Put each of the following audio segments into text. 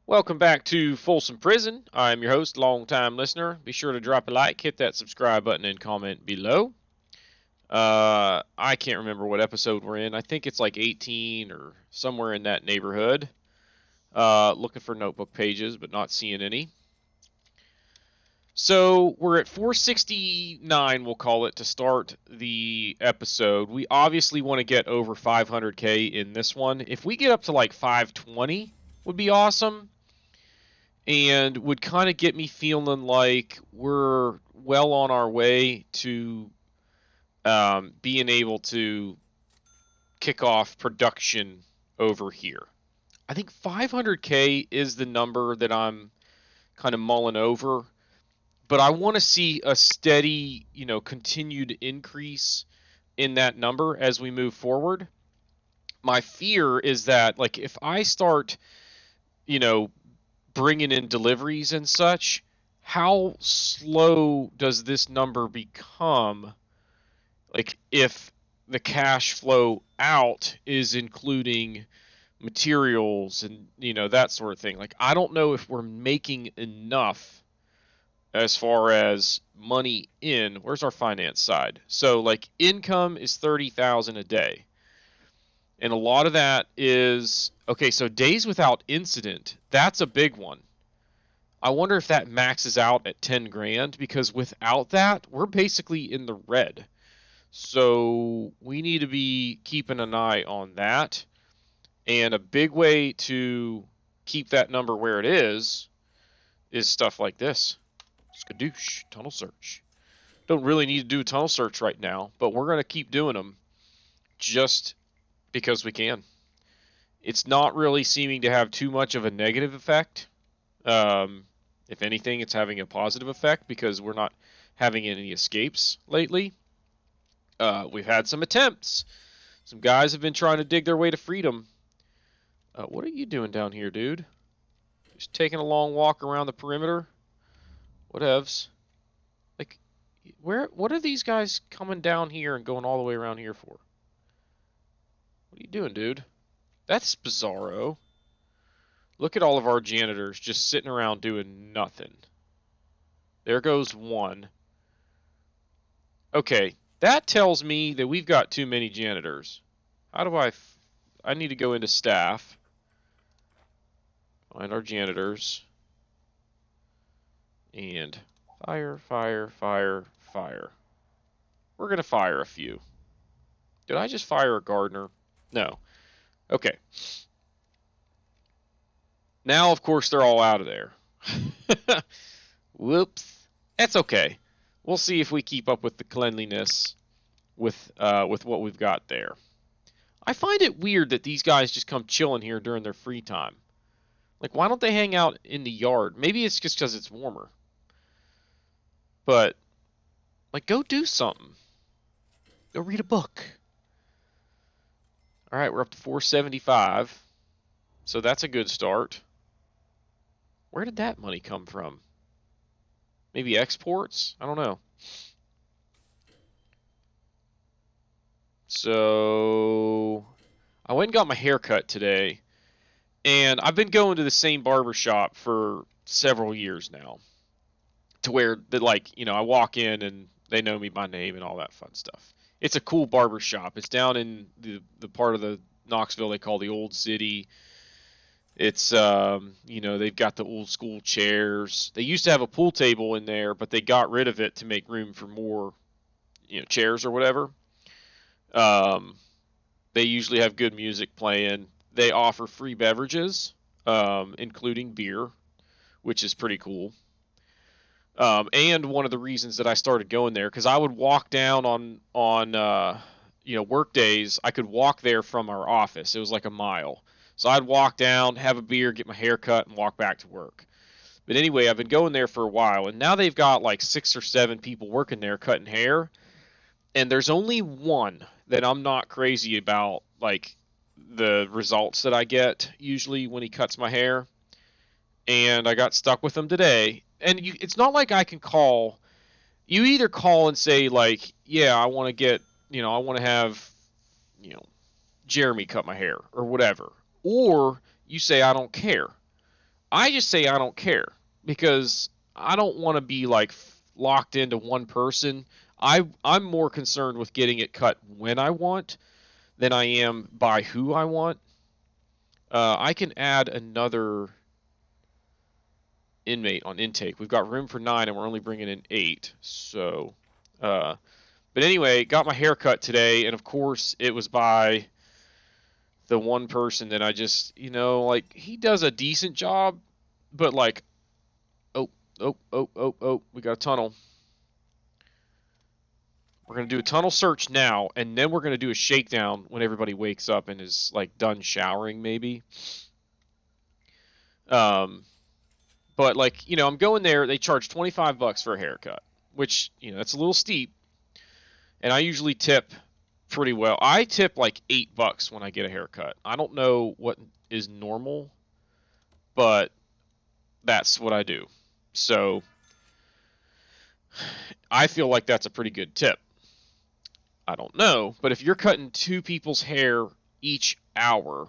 Welcome back to Folsom Prison. I'm your host, long-time listener. Be sure to drop a like, hit that subscribe button, and comment below. I can't remember what episode we're in. I think it's like 18 or somewhere in that neighborhood. Looking for notebook pages, but not seeing any. So we're at 469, we'll call it, to start the episode. We obviously want to get over 500k in this one. If we get up to like 520, would be awesome. And would kind of get me feeling like we're well on our way to being able to kick off production over here. I think 500k is the number that I'm kind of mulling over, but I want to see a steady, continued increase in that number as we move forward. My fear is that, like, if I start, you know, bringing in deliveries and such, how slow does this number become? Like, if the cash flow out is including materials and, that sort of thing. Like, I don't know if we're making enough as far as money in. Where's our finance side? So, like, income is 30,000 a day. And a lot of that is okay, so days without incident, that's a big one. I wonder if that maxes out at 10 grand, because without that, we're basically in the red. So we need to be keeping an eye on that. And a big way to keep that number where it is stuff like this. Skadoosh, tunnel search. Don't really need to do a tunnel search right now, but we're going to keep doing them just because we can. It's not really seeming to have too much of a negative effect. If anything, it's having a positive effect because we're not having any escapes lately. We've had some attempts. Some guys have been trying to dig their way to freedom. What are you doing down here, dude? Just taking a long walk around the perimeter? Whatevs. Like, what are these guys coming down here and going all the way around here for? What are you doing, dude? That's bizarro. Look at all of our janitors just sitting around doing nothing. There goes one. Okay, that tells me that we've got too many janitors. How do I need to go into staff. Find our janitors. And fire, fire, fire, fire. We're going to fire a few. Did I just fire a gardener? No. Okay. Now, of course, they're all out of there. Whoops. That's okay. We'll see if we keep up with the cleanliness with what we've got there. I find it weird that these guys just come chilling here during their free time. Like, why don't they hang out in the yard? Maybe it's just because it's warmer. But, like, go do something. Go read a book. All right, we're up to 475. So that's a good start. Where did that money come from? Maybe exports? I don't know. So I went and got my hair cut today. And I've been going to the same barber shop for several years now. To where, I walk in and they know me by name and all that fun stuff. It's a cool barber shop. It's down in the part of the Knoxville they call the Old City. It's, they've got the old school chairs. They used to have a pool table in there, but they got rid of it to make room for more, chairs or whatever. They usually have good music playing. They offer free beverages, including beer, which is pretty cool. And one of the reasons that I started going there, because I would walk down on work days, I could walk there from our office. It was like a mile. So I'd walk down, have a beer, get my hair cut, and walk back to work. But anyway, I've been going there for a while, and now they've got like 6 or 7 people working there cutting hair. And there's only one that I'm not crazy about, like, the results that I get usually when he cuts my hair. And I got stuck with him today. And it's not like I can call. You either call and say, like, yeah, I want to have, Jeremy cut my hair or whatever. Or you say, I don't care. I just say I don't care because I don't want to be like locked into one person. I'm more concerned with getting it cut when I want than I am by who I want. I can add another inmate on intake. We've got room for 9 and we're only bringing in 8. So, but anyway, got my hair cut today, and of course it was by the one person that I just, like he does a decent job, but like, oh, oh, we got a tunnel. We're going to do a tunnel search now, and then we're going to do a shakedown when everybody wakes up and is like done showering maybe. Um, but like, I'm going there, they charge $25 for a haircut, which, that's a little steep, and I usually tip pretty well. I tip like $8 when I get a haircut. I don't know what is normal, but that's what I do. So I feel like that's a pretty good tip. I don't know, but if you're cutting 2 people's hair each hour,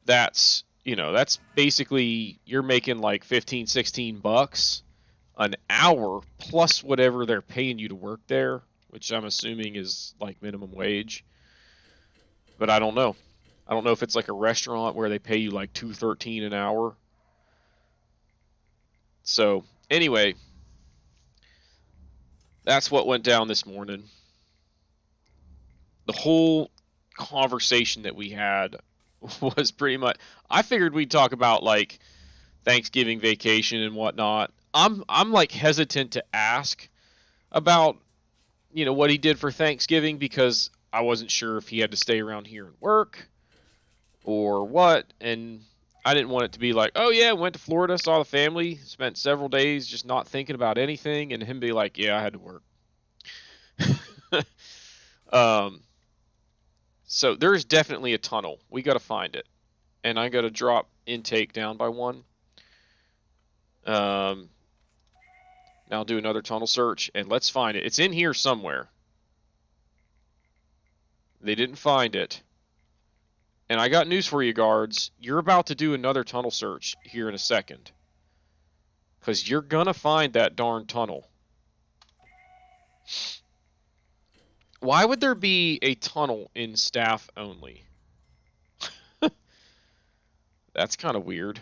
that's basically you're making like 15, $16 an hour plus whatever they're paying you to work there, which I'm assuming is like minimum wage. But I don't know. I don't know if it's like a restaurant where they pay you like $2.13 an hour. So anyway, that's what went down this morning. The whole conversation that we had was pretty much. I figured we'd talk about like Thanksgiving vacation and whatnot. I'm like hesitant to ask about what he did for Thanksgiving because I wasn't sure if he had to stay around here and work or what, and I didn't want it to be like, oh yeah, went to Florida, saw the family, spent several days just not thinking about anything, and him be like, yeah, I had to work. um, so there's definitely a tunnel. We got to find it, and I got to drop intake down by 1. Now I'll do another tunnel search, and let's find it. It's in here somewhere. They didn't find it. And I got news for you, guards. You're about to do another tunnel search here in a second. Because you're going to find that darn tunnel. Why would there be a tunnel in staff only? That's kind of weird.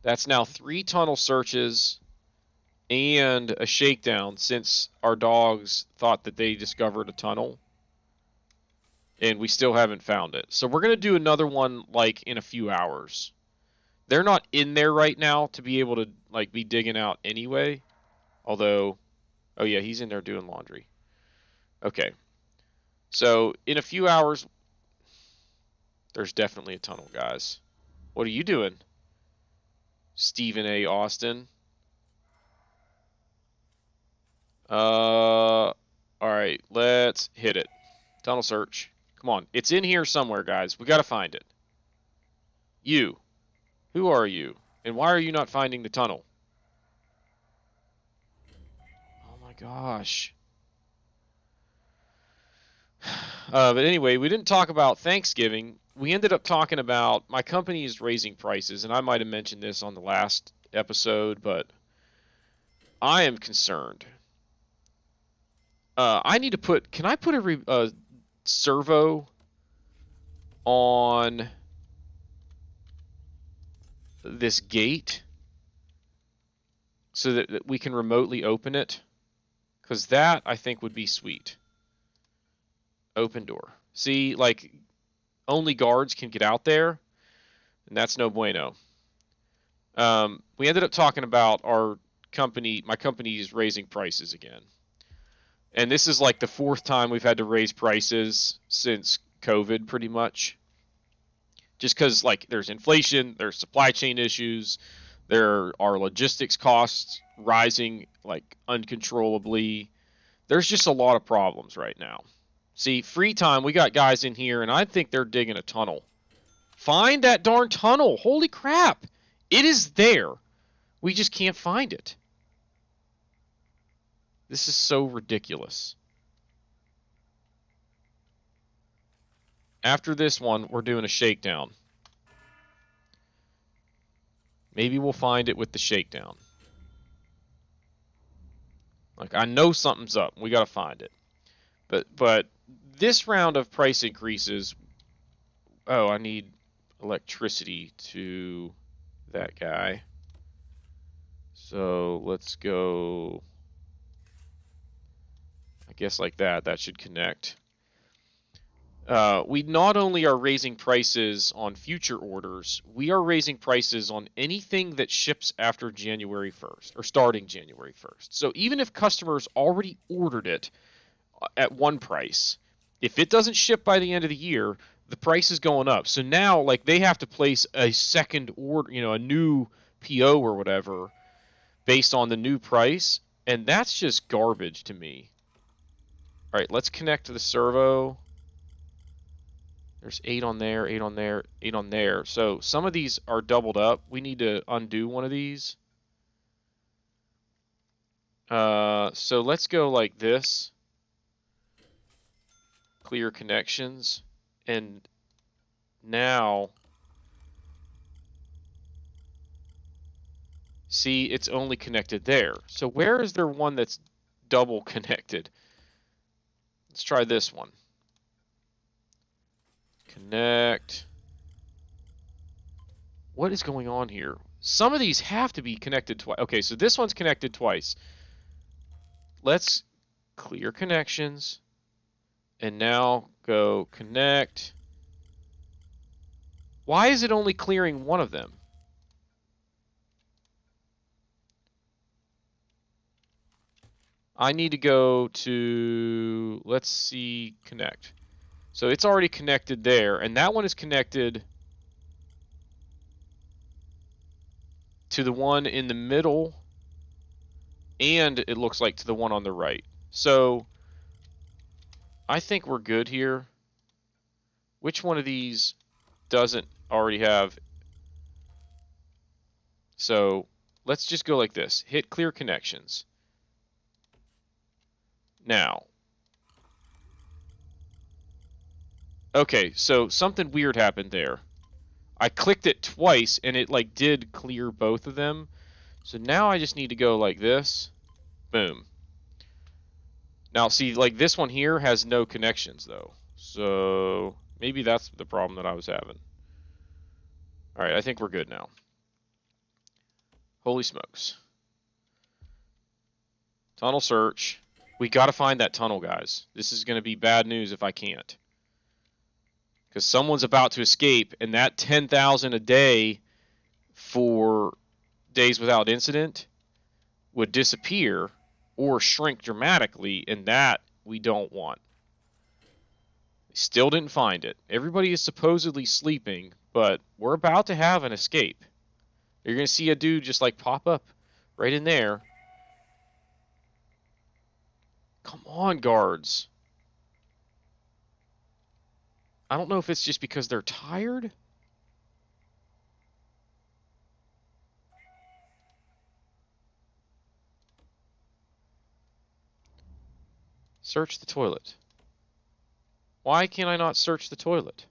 That's now 3 tunnel searches and a shakedown since our dogs thought that they discovered a tunnel. And we still haven't found it. So we're going to do another one like in a few hours. They're not in there right now to be able to like be digging out anyway. Although, oh yeah, he's in there doing laundry. Okay. So in a few hours, there's definitely a tunnel, guys. What are you doing? Stephen A. Austin. All right, let's hit it. Tunnel search. Come on, it's in here somewhere, guys. We got to find it. You. Who are you? And why are you not finding the tunnel? Oh my gosh. But anyway, we didn't talk about Thanksgiving. We ended up talking about my company is raising prices, and I might have mentioned this on the last episode, but I am concerned. I need to put. Can I put a servo on this gate so that we can remotely open it? Because that I think would be sweet. Open door. See, like only guards can get out there, and that's no bueno. We ended up talking about our company. My company is raising prices again. And this is like the 4th time we've had to raise prices since COVID, pretty much. Just because, like, there's inflation, there's supply chain issues, there are logistics costs rising, like, uncontrollably. There's just a lot of problems right now. See, free time, we got guys in here, and I think they're digging a tunnel. Find that darn tunnel. Holy crap. It is there. We just can't find it. This is so ridiculous. After this one, we're doing a shakedown. Maybe we'll find it with the shakedown. Like, I know something's up. We got to find it. But this round of price increases. Oh, I need electricity to that guy. So let's go, I guess like that. That should connect. We not only are raising prices on future orders, we are raising prices on anything that ships after January 1st or starting January 1st. So even if customers already ordered it at one price, if it doesn't ship by the end of the year, the price is going up. So now, like, they have to place a second order, a new PO or whatever based on the new price, and that's just garbage to me. All right, let's connect to the servo. There's 8 on there, 8 on there, 8 on there. So some of these are doubled up. We need to undo one of these. So let's go like this. Clear connections. And now, see, it's only connected there. So where is there one that's double connected? Let's try this one. Connect. What is going on here? Some of these have to be connected twice. Okay, so this one's connected twice. Let's clear connections. And now go connect. Why is it only clearing one of them? I need to go to, let's see, connect. So it's already connected there, and that one is connected to the one in the middle, and it looks like to the one on the right. So I think we're good here. Which one of these doesn't already have? So let's just go like this. Hit clear connections. Now, okay, so something weird happened there. I clicked it twice and it like did clear both of them. So now I just need to go like this. Boom. Now see, like this one here has no connections though. So maybe that's the problem that I was having. All right, I think we're good now. Holy smokes. Tunnel search. We got to find that tunnel, guys. This is going to be bad news if I can't. Because someone's about to escape, and that 10,000 a day for days without incident would disappear or shrink dramatically, and that we don't want. Still didn't find it. Everybody is supposedly sleeping, but we're about to have an escape. You're going to see a dude just like pop up right in there. Come on, guards. I don't know if it's just because they're tired. Search the toilet. Why can't I not search the toilet?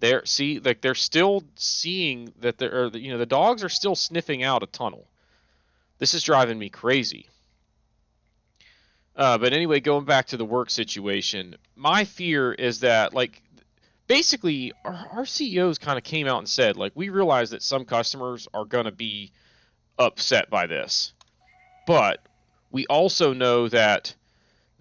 There, see, like they're still seeing that the dogs are still sniffing out a tunnel. This is driving me crazy. But anyway, going back to the work situation, my fear is that, like, basically, our CEOs kind of came out and said, like, we realize that some customers are going to be upset by this. But we also know that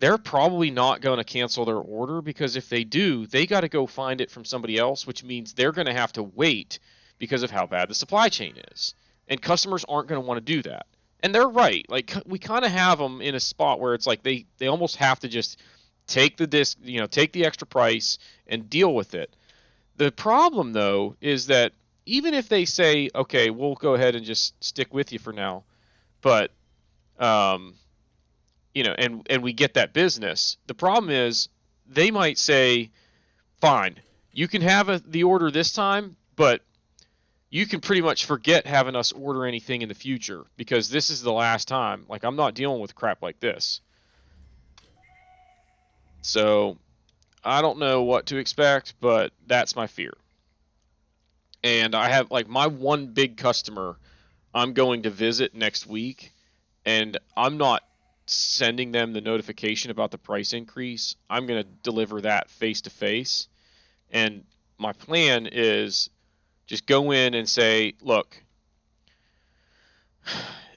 they're probably not going to cancel their order, because if they do, they got to go find it from somebody else, which means they're going to have to wait because of how bad the supply chain is. And customers aren't going to want to do that. And they're right. Like, we kind of have them in a spot where it's like they almost have to just take the disc, take the extra price and deal with it. The problem, though, is that even if they say, okay, we'll go ahead and just stick with you for now, but and we get that business, the problem is they might say, fine, you can have the order this time, but you can pretty much forget having us order anything in the future, because this is the last time. Like, I'm not dealing with crap like this. So I don't know what to expect, but that's my fear. And I have like my one big customer I'm going to visit next week, and I'm not sending them the notification about the price increase. I'm going to deliver that face to face. And my plan is just go in and say, look,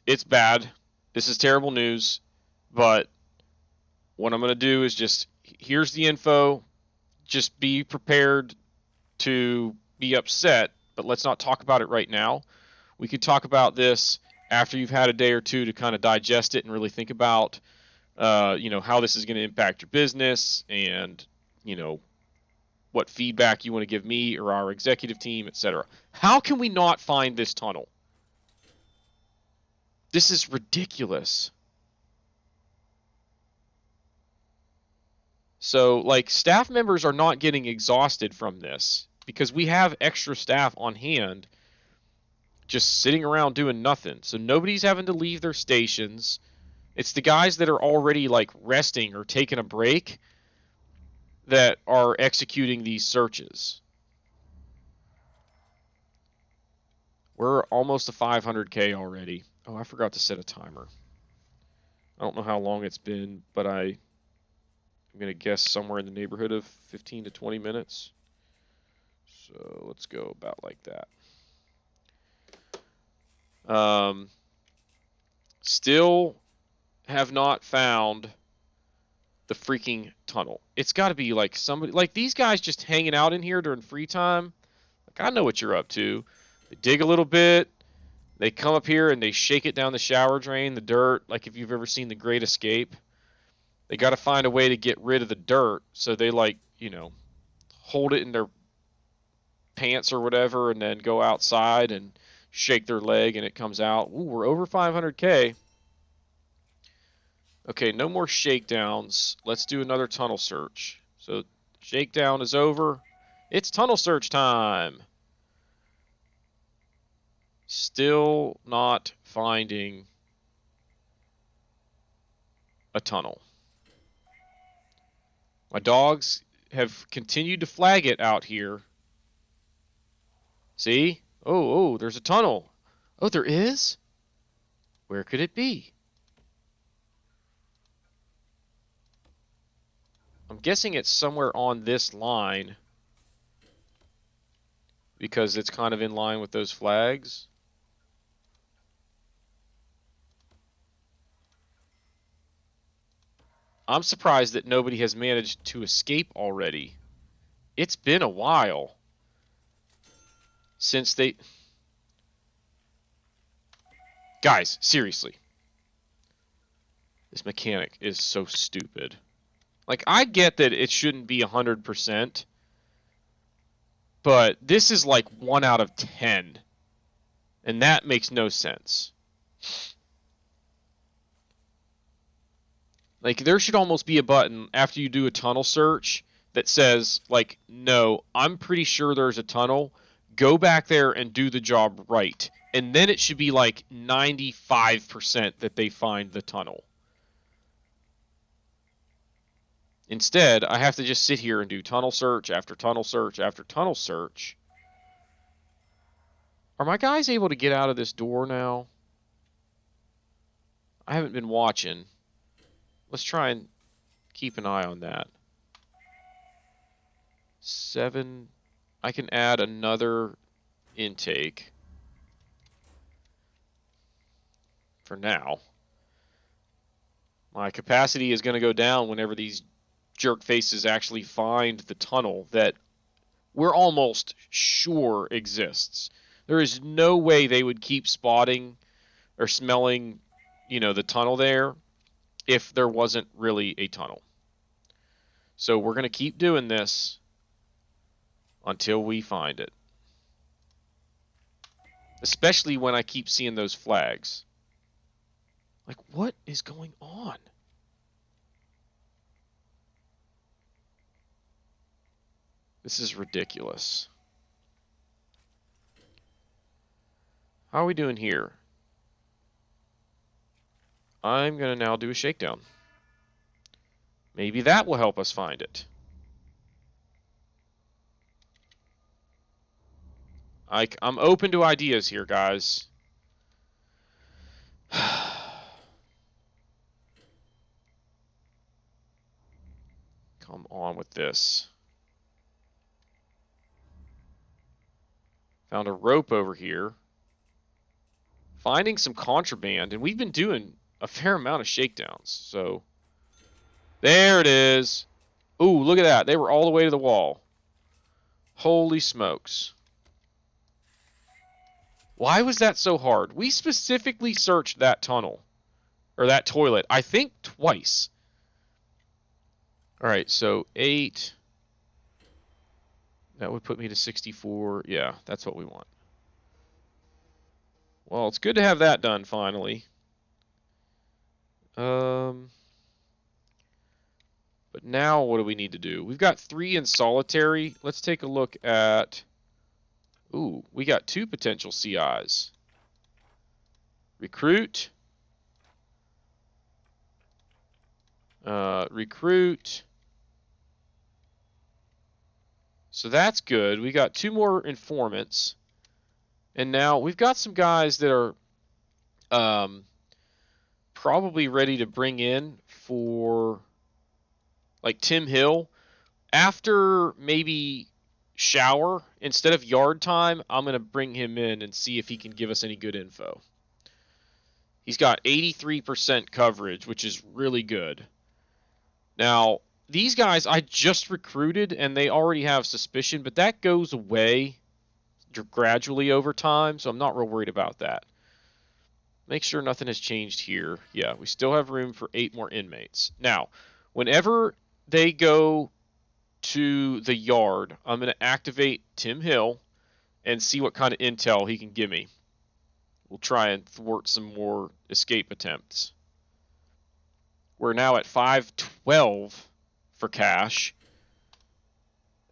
it's bad. This is terrible news, but what I'm going to do is just here's the info. Just be prepared to be upset, but let's not talk about it right now. We could talk about this after you've had a day or two to kind of digest it and really think about, how this is going to impact your business and, what feedback you want to give me or our executive team, etc. How can we not find this tunnel? This is ridiculous. So, like, staff members are not getting exhausted from this because we have extra staff on hand just sitting around doing nothing. So nobody's having to leave their stations. It's the guys that are already like resting or taking a break that are executing these searches. We're almost to 500K already. Oh, I forgot to set a timer. I don't know how long it's been, but I'm going to guess somewhere in the neighborhood of 15 to 20 minutes. So let's go about like that. Still have not found the freaking tunnel. It's got to be like somebody, like these guys just hanging out in here during free time. Like, I know what you're up to. They dig a little bit. They come up here and they shake it down the shower drain, the dirt. Like if you've ever seen The Great Escape, they got to find a way to get rid of the dirt. So they hold it in their pants or whatever, and then go outside and shake their leg, and it comes out. Ooh, we're over 500K. Okay, no more shakedowns. Let's do another tunnel search. So shakedown is over. It's tunnel search time. Still not finding a tunnel. My dogs have continued to flag it out here. See? Oh, there's a tunnel. Oh, there is? Where could it be? I'm guessing it's somewhere on this line because it's kind of in line with those flags. I'm surprised that nobody has managed to escape already. It's been a while since they... Guys, seriously. This mechanic is so stupid. Like, I get that it shouldn't be 100%, but this is like 1 out of 10. And that makes no sense. Like, there should almost be a button after you do a tunnel search that says, like, no, I'm pretty sure there's a tunnel. Go back there and do the job right. And then it should be like 95% that they find the tunnel. Instead, I have to just sit here and do tunnel search after tunnel search after tunnel search. Are my guys able to get out of this door now? I haven't been watching. Let's try and keep an eye on that. 7. I can add another intake for now. My capacity is going to go down whenever these jerk faces actually find the tunnel that we're almost sure exists. There is no way they would keep spotting or smelling, the tunnel there if there wasn't really a tunnel. So we're going to keep doing this until we find it. Especially when I keep seeing those flags. Like, what is going on? This is ridiculous. How are we doing here? I'm going to now do a shakedown. Maybe that will help us find it. I'm open to ideas here, guys. Come on with this. Found a rope over here. Finding some contraband, and we've been doing a fair amount of shakedowns, so... There it is. Ooh, look at that. They were all the way to the wall. Holy smokes. Why was that so hard? We specifically searched that tunnel. Or that toilet. I think twice. Alright, so 8. That would put me to 64. Yeah, that's what we want. Well, it's good to have that done, finally. But now what do we need to do? We've got 3 in solitary. Let's take a look at... Ooh, we got 2 potential CIs. Recruit. Recruit. So that's good. We got 2 more informants. And now we've got some guys that are probably ready to bring in for, like, Tim Hill. After maybe shower, instead of yard time, I'm going to bring him in and see if he can give us any good info. He's got 83% coverage, which is really good. Now, these guys I just recruited, and they already have suspicion, but that goes away gradually over time, so I'm not real worried about that. Make sure nothing has changed here. Yeah, we still have room for 8 more inmates. Now, whenever they go to the yard, I'm going to activate Tim Hill and see what kind of intel he can give me. We'll try and thwart some more escape attempts. We're now at 512 for cash.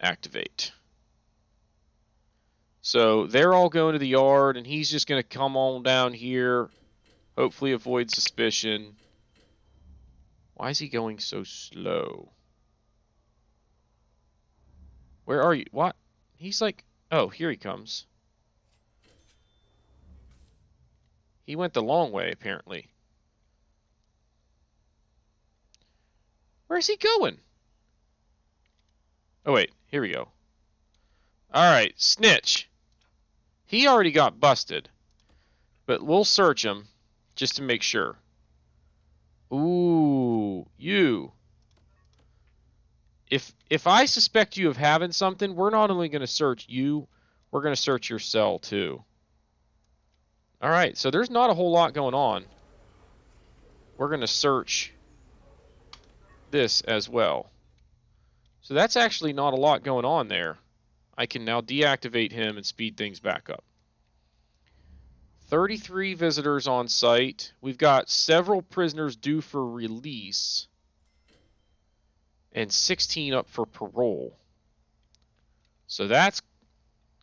Activate. So they're all going to the yard, and he's just going to come on down here, hopefully avoid suspicion. Why is he going so slow? Where are you? What? He's like... Oh, here he comes. He went the long way, apparently. Where's he going? Oh, wait. Here we go. Alright, snitch. He already got busted. But we'll search him just to make sure. Ooh, you. If I suspect you of having something, we're not only going to search you, we're going to search your cell too. Alright, so there's not a whole lot going on. We're going to search this as well. So that's actually not a lot going on there. I can now deactivate him and speed things back up. 33 visitors on site. We've got several prisoners due for release. And 16 up for parole. So that's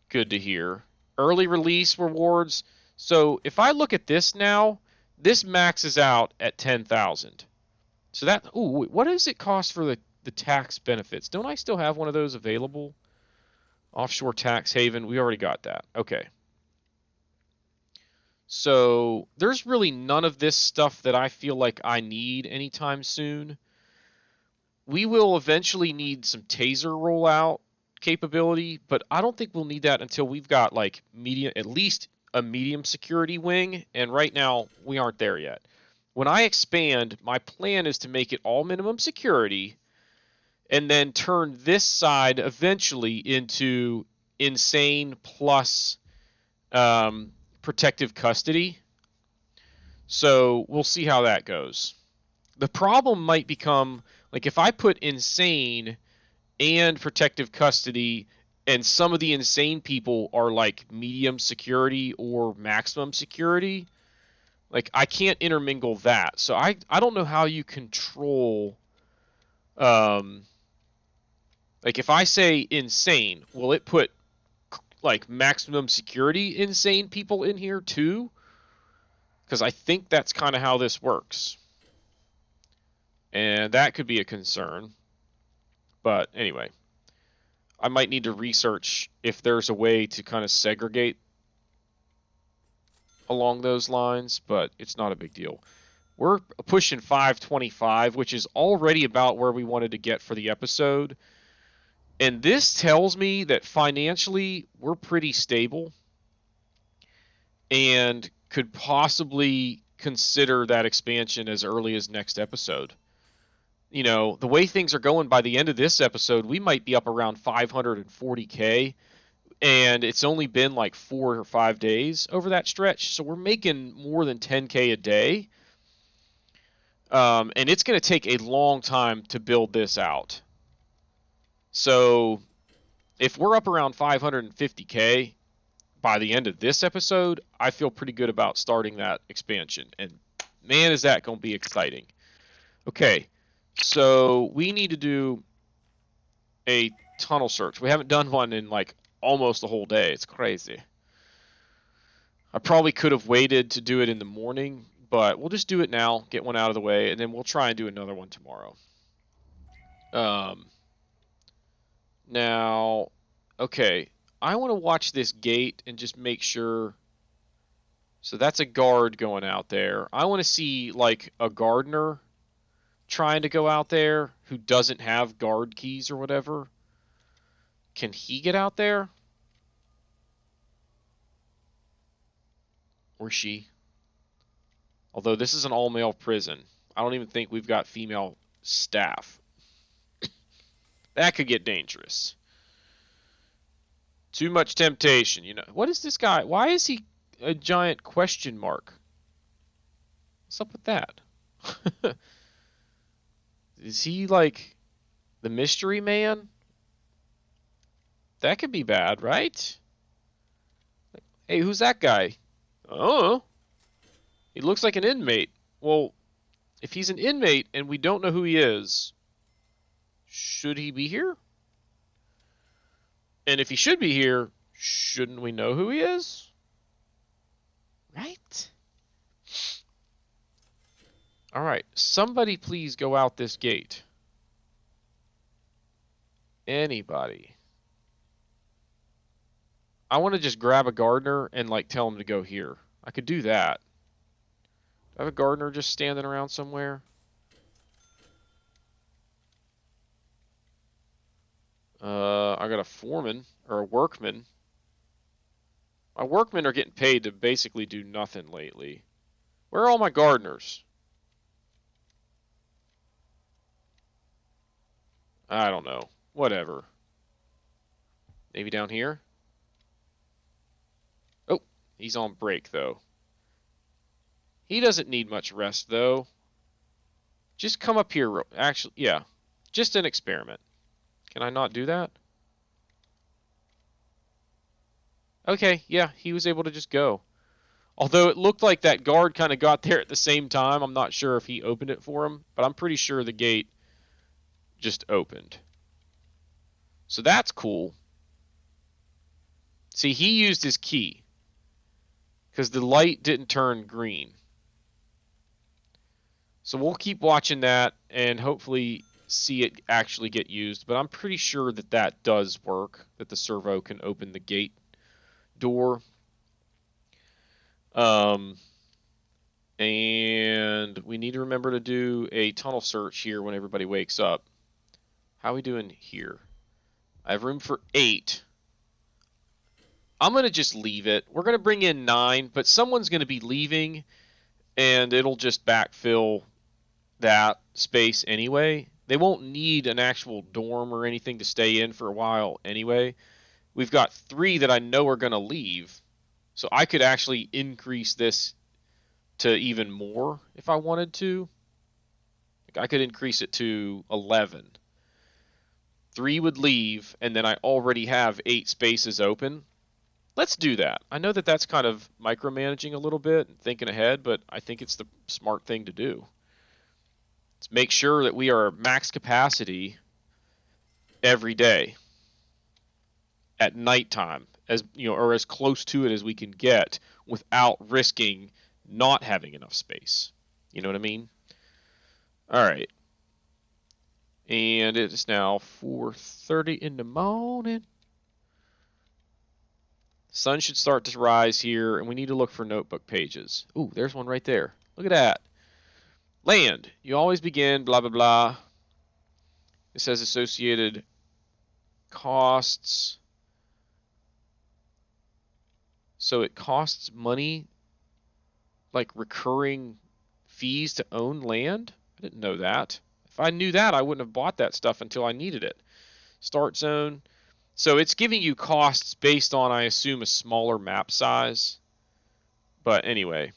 good to hear. Early release rewards. So if I look at this now, this maxes out at 10,000. So that, ooh, what does it cost for the tax benefits? Don't I still have one of those available? Offshore tax haven, we already got that. Okay. So there's really none of this stuff that I feel like I need anytime soon. We will eventually need some taser rollout capability, but I don't think we'll need that until we've got like medium, at least a medium security wing, and right now we aren't there yet. When I expand, my plan is to make it all minimum security and then turn this side eventually into insane plus protective custody. So we'll see how that goes. The problem might become, like, if I put insane and protective custody and some of the insane people are like medium security or maximum security, like, I can't intermingle that. So I don't know how you control, like, if I say insane, will it put like maximum security insane people in here too? Because I think that's kind of how this works. And that could be a concern. But anyway, I might need to research if there's a way to kind of segregate along those lines, but it's not a big deal. We're pushing 525, which is already about where we wanted to get for the episode. And this tells me that financially we're pretty stable and could possibly consider that expansion as early as next episode. You know, the way things are going by the end of this episode, we might be up around 540K, and it's only been like 4 or 5 days over that stretch, so we're making more than 10K a day. And it's going to take a long time to build this out. So if we're up around 550K by the end of this episode, I feel pretty good about starting that expansion. And man, is that going to be exciting. Okay, so we need to do a tunnel search. We haven't done one in like almost the whole day. It's crazy. I probably could have waited to do it in the morning, but we'll just do it now, get one out of the way, and then we'll try and do another one tomorrow. Now, okay, I want to watch this gate and just make sure. So that's a guard going out there. I want to see like a gardener trying to go out there who doesn't have guard keys or whatever. Can he get out there? Or she? Although this is an all-male prison. I don't even think we've got female staff. That could get dangerous. Too much temptation, you know. What is this guy? Why is he a giant question mark? What's up with that? Is he like the mystery man? That could be bad, right? Hey, who's that guy? Oh, he looks like an inmate. Well, if he's an inmate and we don't know who he is, should he be here? And if he should be here, shouldn't we know who he is? Right? All right, somebody please go out this gate. Anybody. I want to just grab a gardener and like tell him to go here. I could do that. Do I have a gardener just standing around somewhere? I got a foreman or a workman. My workmen are getting paid to basically do nothing lately. Where are all my gardeners? I don't know. Whatever. Maybe down here? Oh, he's on break, though. He doesn't need much rest, though. Just come up here. Actually, yeah. Just an experiment. Can I not do that? Okay, yeah, he was able to just go. Although it looked like that guard kind of got there at the same time. I'm not sure if he opened it for him, but I'm pretty sure the gate just opened. So that's cool. See, he used his key because the light didn't turn green. So we'll keep watching that and hopefully see it actually get used. But I'm pretty sure that that does work, that the servo can open the gate door. And we need to remember to do a tunnel search here when everybody wakes up. How are we doing here? I have room for 8. I'm going to just leave it. We're going to bring in 9, but someone's going to be leaving, and it'll just backfill that space anyway. They won't need an actual dorm or anything to stay in for a while anyway. We've got 3 that I know are going to leave, so I could actually increase this to even more if I wanted to. I could increase it to 11. 3 would leave, and then I already have 8 spaces open. Let's do that. I know that that's kind of micromanaging a little bit and thinking ahead, but I think it's the smart thing to do. Let's make sure that we are max capacity every day at nighttime, as you know, or as close to it as we can get without risking not having enough space. You know what I mean? All right. And it is now 4:30 in the morning. Sun should start to rise here, and we need to look for notebook pages. Ooh, there's one right there. Look at that. Land. You always begin, blah, blah, blah. It says associated costs. So it costs money, like recurring fees to own land? I didn't know that. If I knew that, I wouldn't have bought that stuff until I needed it. Start zone. So it's giving you costs based on, I assume, a smaller map size. But anyway.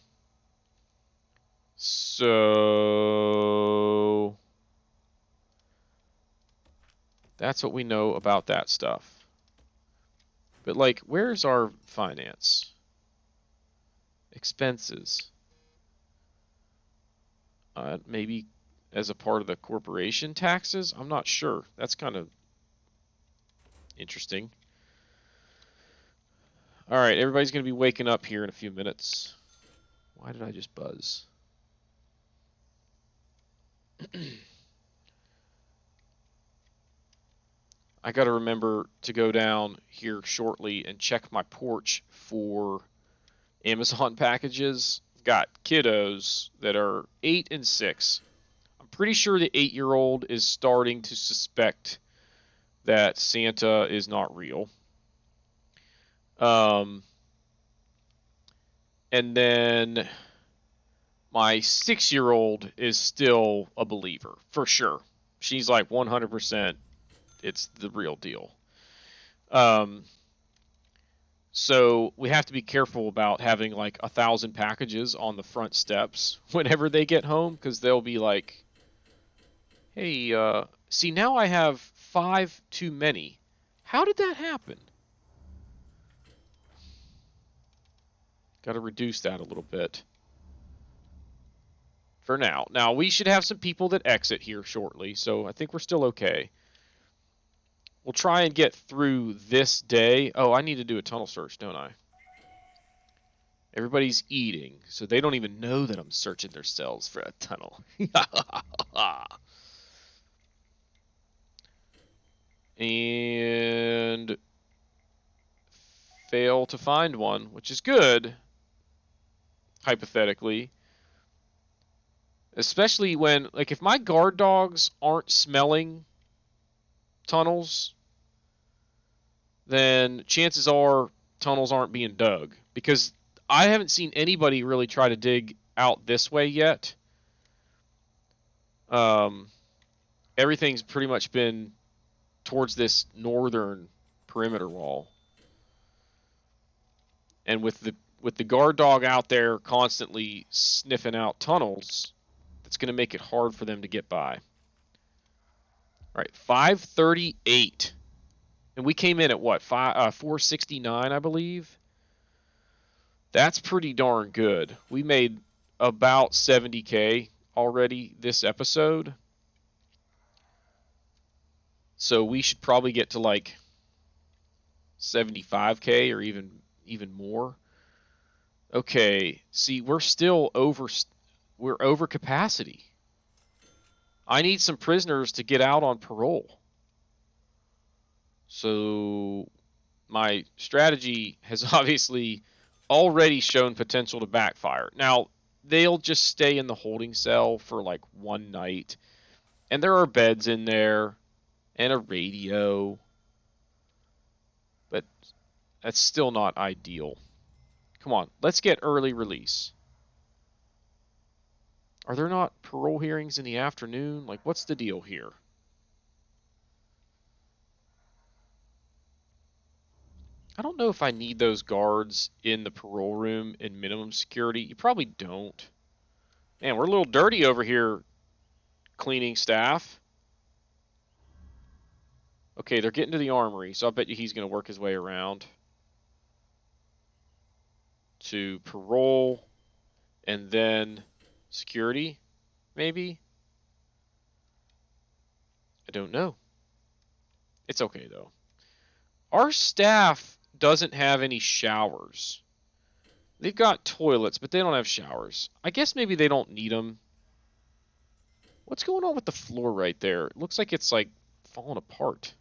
So that's what we know about that stuff. But like, where's our finance? Expenses. Maybe as a part of the corporation taxes? I'm not sure. That's kind of interesting. All right, everybody's going to be waking up here in a few minutes. Why did I just buzz? I got to remember to go down here shortly and check my porch for Amazon packages. Got kiddos that are 8 and 6. I'm pretty sure the 8-year-old is starting to suspect that Santa is not real. And then my 6-year-old is still a believer, for sure. She's like 100%, it's the real deal. So we have to be careful about having like 1,000 packages on the front steps whenever they get home, because they'll be like, hey, see, now I have 5 too many. How did that happen? Got to reduce that a little bit for now. Now, we should have some people that exit here shortly, so I think we're still okay. We'll try and get through this day. Oh, I need to do a tunnel search, don't I? Everybody's eating, so they don't even know that I'm searching their cells for a tunnel. And fail to find one, which is good, hypothetically. Especially when, like, if my guard dogs aren't smelling tunnels, then chances are tunnels aren't being dug. Because I haven't seen anybody really try to dig out this way yet. Everything's pretty much been towards this northern perimeter wall. And with the guard dog out there constantly sniffing out tunnels, it's going to make it hard for them to get by. All right, 538. And we came in at what? 469, I believe. That's pretty darn good. We made about 70K already this episode. So we should probably get to like 75K or even more. Okay, see, we're over capacity. I need some prisoners to get out on parole. So my strategy has obviously already shown potential to backfire. Now, they'll just stay in the holding cell for like one night. And there are beds in there and a radio. But that's still not ideal. Come on, let's get early release. Are there not parole hearings in the afternoon? Like, what's the deal here? I don't know if I need those guards in the parole room in minimum security. You probably don't. Man, we're a little dirty over here, cleaning staff. Okay, they're getting to the armory, so I bet you he's going to work his way around to parole and then security, maybe? I don't know. It's okay, though. Our staff doesn't have any showers. They've got toilets, but they don't have showers. I guess maybe they don't need them. What's going on with the floor right there? It looks like it's like falling apart.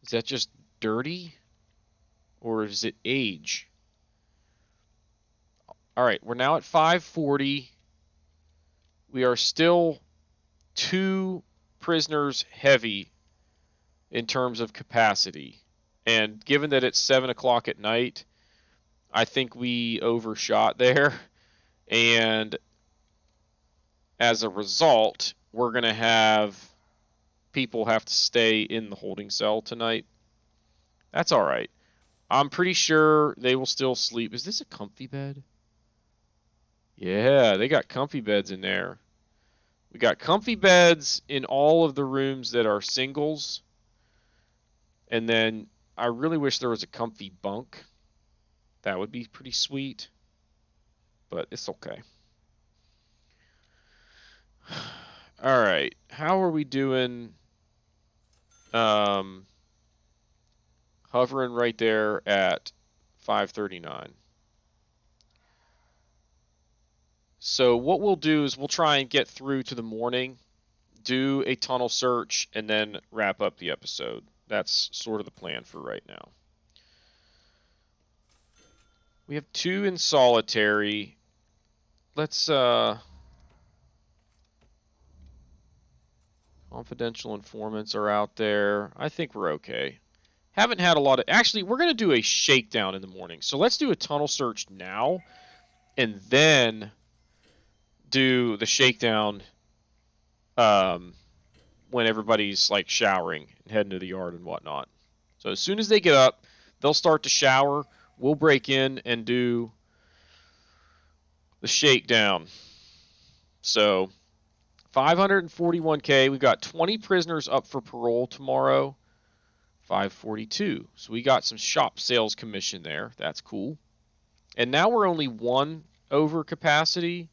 Is that just dirty? Or is it age? All right, we're now at 540. We are still 2 prisoners heavy in terms of capacity. And given that it's 7 o'clock at night, I think we overshot there. And as a result, we're going to have people have to stay in the holding cell tonight. That's all right. I'm pretty sure they will still sleep. Is this a comfy bed? Yeah, they got comfy beds in there. We got comfy beds in all of the rooms that are singles. And then I really wish there was a comfy bunk. That would be pretty sweet. But it's okay. All right. How are we doing? Hovering right there at 539. So what we'll do is we'll try and get through to the morning, do a tunnel search, and then wrap up the episode. That's sort of the plan for right now. We have 2 in solitary. Let's confidential informants are out there. I think we're okay. Haven't had a lot of... Actually, we're going to do a shakedown in the morning. So let's do a tunnel search now, and then do the shakedown when everybody's like showering and heading to the yard and whatnot. So as soon as they get up, they'll start to shower. We'll break in and do the shakedown. So 541K. We got 20 prisoners up for parole tomorrow. 542. So we got some shop sales commission there. That's cool. And now we're only 1 over capacity.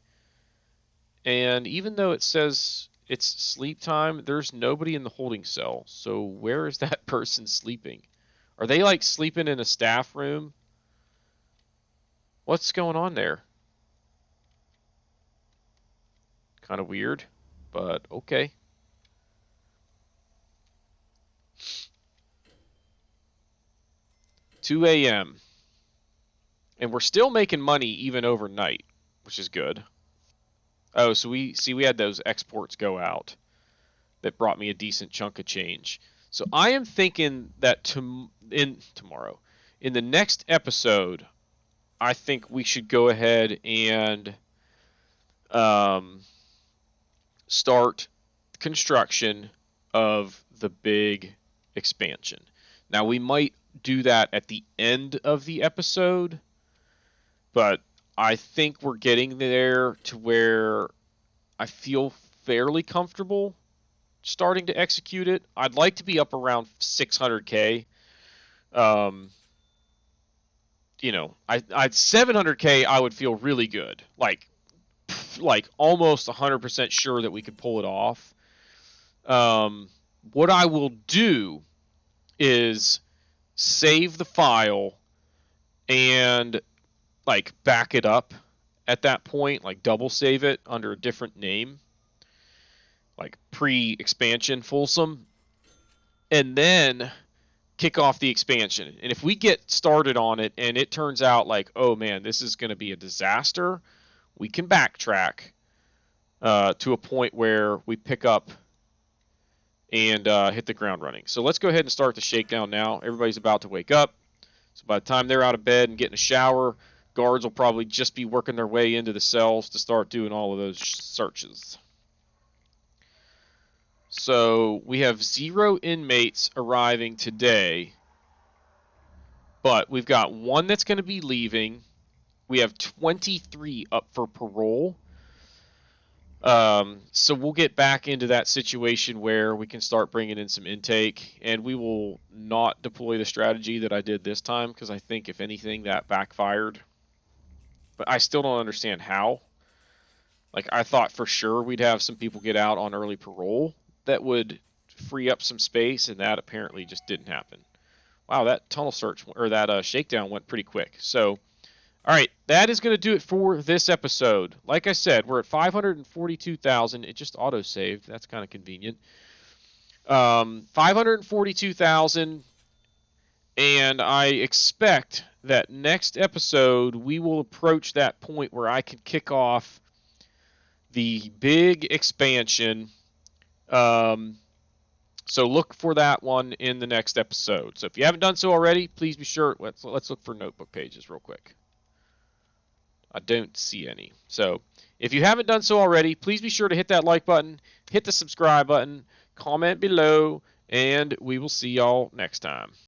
And even though it says it's sleep time, there's nobody in the holding cell. So where is that person sleeping? Are they like sleeping in a staff room? What's going on there? Kind of weird, but okay. Two a.m. And we're still making money even overnight, which is good. Oh, so we had those exports go out that brought me a decent chunk of change. So I am thinking that tomorrow, in the next episode, I think we should go ahead and start construction of the big expansion. Now we might do that at the end of the episode, but I think we're getting there to where I feel fairly comfortable starting to execute it. I'd like to be up around 600K. You know, I'd 700K. I would feel really good, like almost 100% sure that we could pull it off. What I will do is save the file and like back it up at that point, like double save it under a different name, like pre-expansion Folsom, and then kick off the expansion. And if we get started on it and it turns out like, oh man, this is going to be a disaster, we can backtrack to a point where we pick up and hit the ground running. So let's go ahead and start the shakedown now. Everybody's about to wake up. So by the time they're out of bed and getting a shower, guards will probably just be working their way into the cells to start doing all of those searches. So we have 0 inmates arriving today, but we've got 1 that's going to be leaving. We have 23 up for parole. So we'll get back into that situation where we can start bringing in some intake, and we will not deploy the strategy that I did this time because I think, if anything, that backfired. But I still don't understand how. Like, I thought for sure we'd have some people get out on early parole that would free up some space, and that apparently just didn't happen. Wow, that tunnel search or that shakedown went pretty quick. So All right, that is going to do it for this episode. Like I said, we're at 542,000. It just auto-saved. That's kind of convenient. 542,000, and I expect that next episode we will approach that point where I can kick off the big expansion. So look for that one in the next episode. So if you haven't done so already, please be sure. Let's look for notebook pages real quick. I don't see any. So if you haven't done so already, please be sure to hit that like button, hit the subscribe button, comment below, and we will see y'all next time.